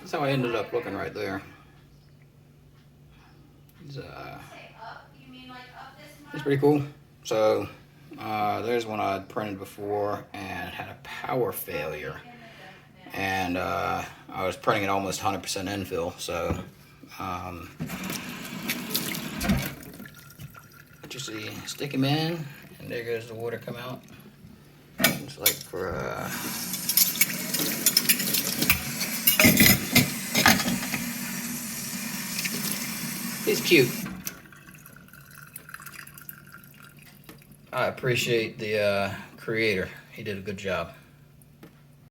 That's how I ended up looking right there. It's pretty cool. So there's one I printed before and had a power failure, and I was printing it almost 100% infill. So what you see, stick him in, and there goes the water come out. It's like for he's cute. I appreciate the creator. He did a good job.